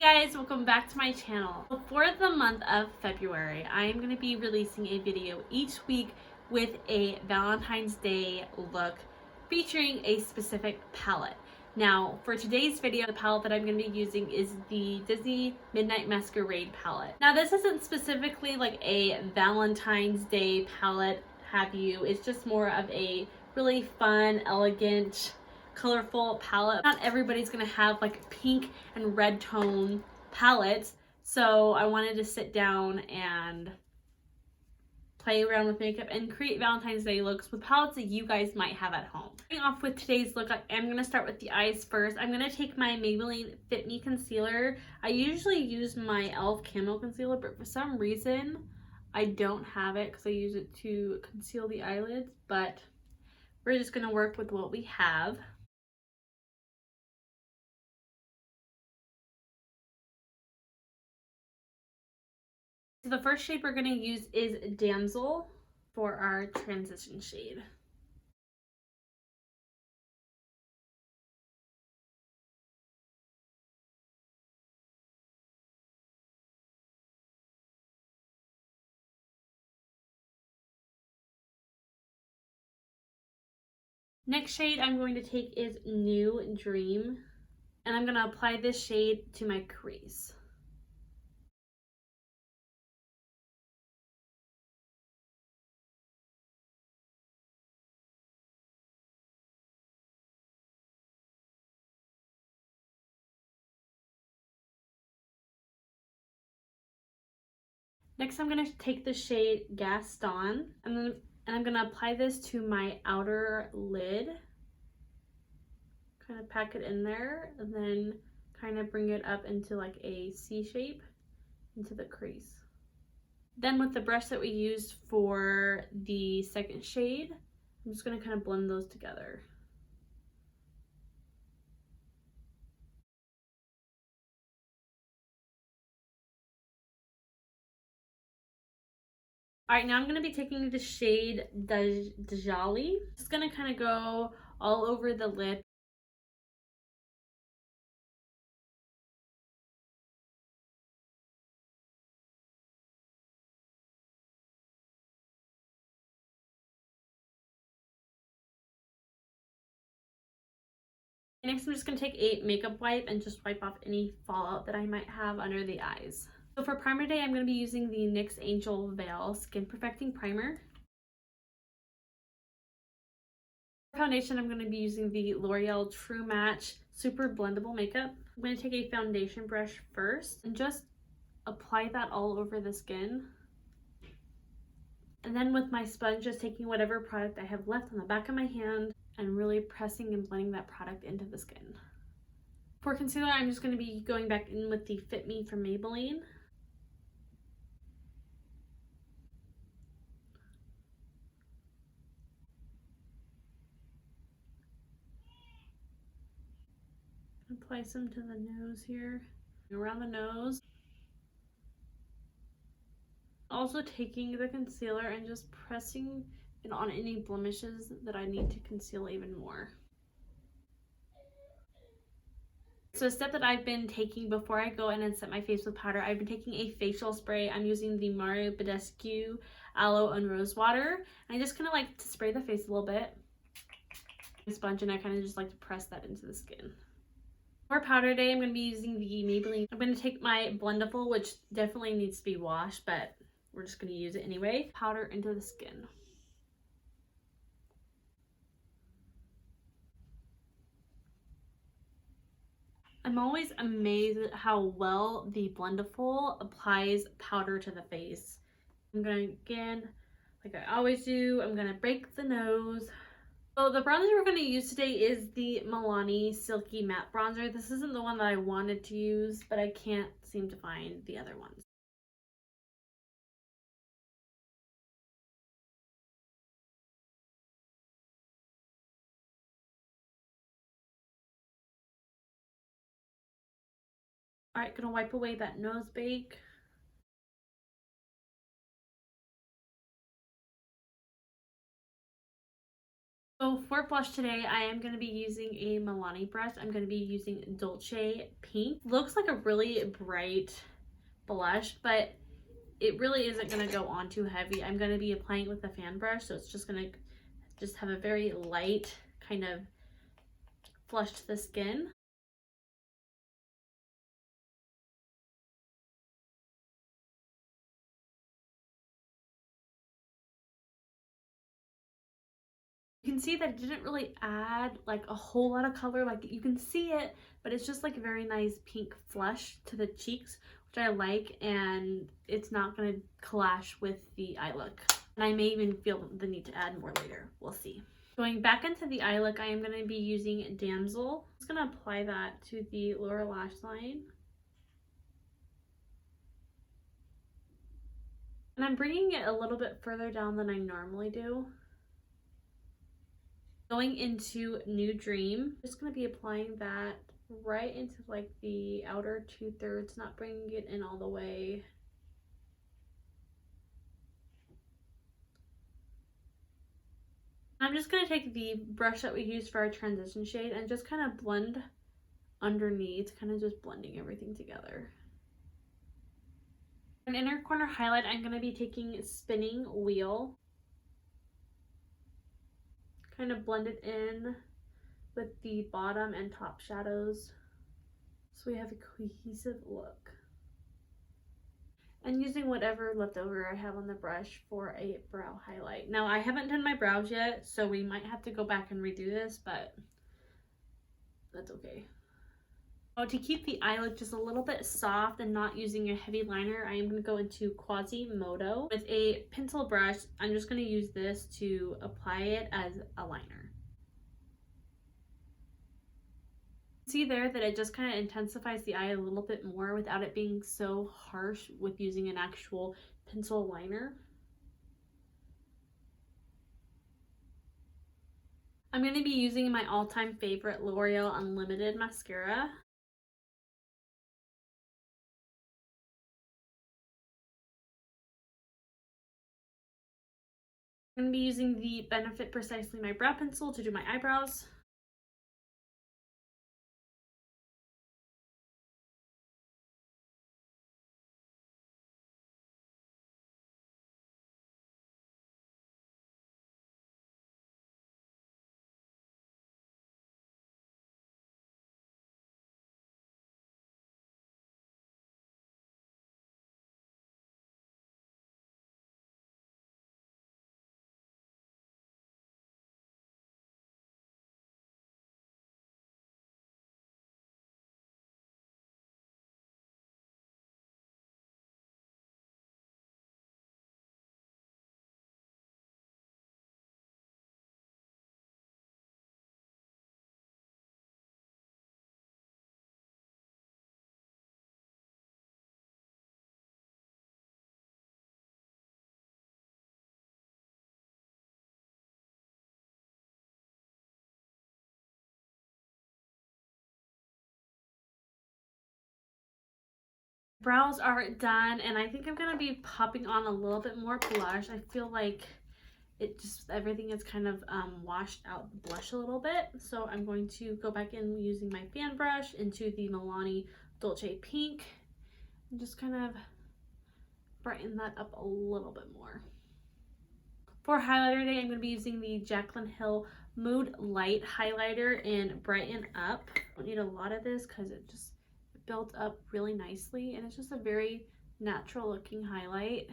Hey guys, welcome back to my channel. For the month of February, I am going to be releasing a video each week with a Valentine's Day look featuring a specific palette. Now, for today's video, the palette that I'm going to be using is the Disney Midnight Masquerade palette. Now, this isn't specifically like a Valentine's Day palette, have you? It's just more of a really fun, elegant, colorful palette. Not everybody's gonna have like pink and red tone palettes, so I wanted to sit down and play around with makeup and create Valentine's Day looks with palettes that you guys might have at home. Starting off with today's look, I'm going to start with the eyes first. I'm going to take my Maybelline Fit Me Concealer. I usually use my e.l.f. Camo Concealer, but for some reason I don't have it because I use it to conceal the eyelids, but we're just going to work with what we have. So the first shade we're going to use is Damsel for our transition shade. Next shade I'm going to take is New Dream, and I'm going to apply this shade to my crease. Next, I'm going to take the shade Gaston, and I'm going to apply this to my outer lid. Kind of pack it in there, and then kind of bring it up into like a C shape into the crease. Then with the brush that we used for the second shade, I'm just going to kind of blend those together. Alright, now I'm going to be taking the shade Dajali. It's going to kind of go all over the lip. Next, I'm just going to take a makeup wipe and just wipe off any fallout that I might have under the eyes. So for primer day, I'm going to be using the NYX Angel Veil Skin Perfecting Primer. For foundation, I'm going to be using the L'Oreal True Match Super Blendable Makeup. I'm going to take a foundation brush first and just apply that all over the skin. And then with my sponge, just taking whatever product I have left on the back of my hand and really pressing and blending that product into the skin. For concealer, I'm just going to be going back in with the Fit Me from Maybelline. Apply some to the nose here, around the nose. Also taking the concealer and just pressing it on any blemishes that I need to conceal even more. So a step that I've been taking before I go in and set my face with powder, I've been taking a facial spray. I'm using the Badescu Aloe and Rose Water. I just kind of like to spray the face a little bit. A sponge, and I kind of just like to press that into the skin. For powder day, I'm going to be using the Maybelline. I'm going to take my Blendiful, which definitely needs to be washed, but we're just going to use it anyway. Powder into the skin. I'm always amazed at how well the Blendiful applies powder to the face. I'm going to, again, like I always do, I'm going to break the nose. So the bronzer we're going to use today is the Milani Silky Matte Bronzer. This isn't the one that I wanted to use, but I can't seem to find the other ones. Alright, gonna wipe away that nose bake. So for blush today, I am going to be using a Milani brush. I'm going to be using Dolce Pink. Looks like a really bright blush, but it really isn't going to go on too heavy. I'm going to be applying it with a fan brush, so it's just going to just have a very light kind of flush to the skin. You can see that it didn't really add like a whole lot of color. Like you can see it, but it's just like a very nice pink flush to the cheeks, which I like, and it's not going to clash with the eye look. And I may even feel the need to add more later. We'll see. Going back into the eye look, I am going to be using Damsel. I'm just going to apply that to the lower lash line. And I'm bringing it a little bit further down than I normally do. Going into New Dream, I'm just going to be applying that right into like the outer 2/3, not bringing it in all the way. I'm just going to take the brush that we used for our transition shade and just kind of blend underneath, kind of just blending everything together. An inner corner highlight, I'm going to be taking Spinning Wheel. Kind of blend it in with the bottom and top shadows so we have a cohesive look. And using whatever leftover I have on the brush for a brow highlight. Now I haven't done my brows yet, so we might have to go back and redo this, but that's okay. Oh, to keep the eye look just a little bit soft and not using a heavy liner, I am going to go into Quasimodo. With a pencil brush, I'm just going to use this to apply it as a liner. See there that it just kind of intensifies the eye a little bit more without it being so harsh with using an actual pencil liner. I'm going to be using my all-time favorite L'Oreal Unlimited mascara. I'm going to be using the Benefit Precisely My Brow Pencil to do my eyebrows. Brows are done, and I think I'm going to be popping on a little bit more blush. I feel like it just, everything is kind of washed out the blush a little bit. So I'm going to go back in using my fan brush into the Milani Dolce Pink and just kind of brighten that up a little bit more. For highlighter today, I'm going to be using the Jaclyn Hill Moodlight highlighter in Brighten Up. I don't need a lot of this because it just built up really nicely, and it's just a very natural looking highlight.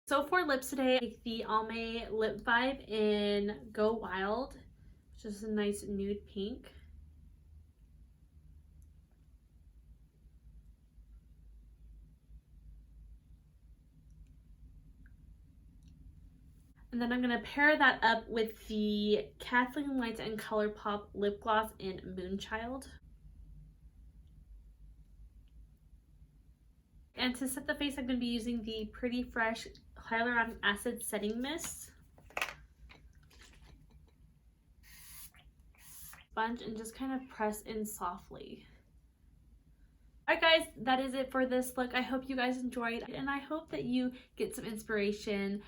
So for lips today, I take the Almay Lip Vibe in Go Wild, which is a nice nude pink. And then I'm going to pair that up with the Kathleen Lights and Colourpop Lip Gloss in Moonchild. And to set the face, I'm going to be using the Pretty Fresh Hylaronic Acid Setting Mist. sponge and just kind of press in softly. Alright guys, that is it for this look. I hope you guys enjoyed, and I hope that you get some inspiration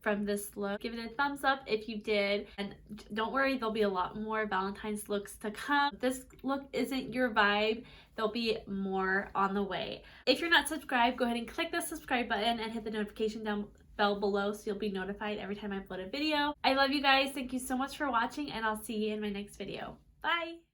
from this look. Give it a thumbs up if you did, and don't worry, there'll be a lot more Valentine's looks to come. If this look isn't your vibe, there'll be more on the way. If you're not subscribed, go ahead and click the subscribe button and hit the notification bell below so you'll be notified every time I upload a video. I love you guys. Thank you so much for watching, and I'll see you in my next video. Bye!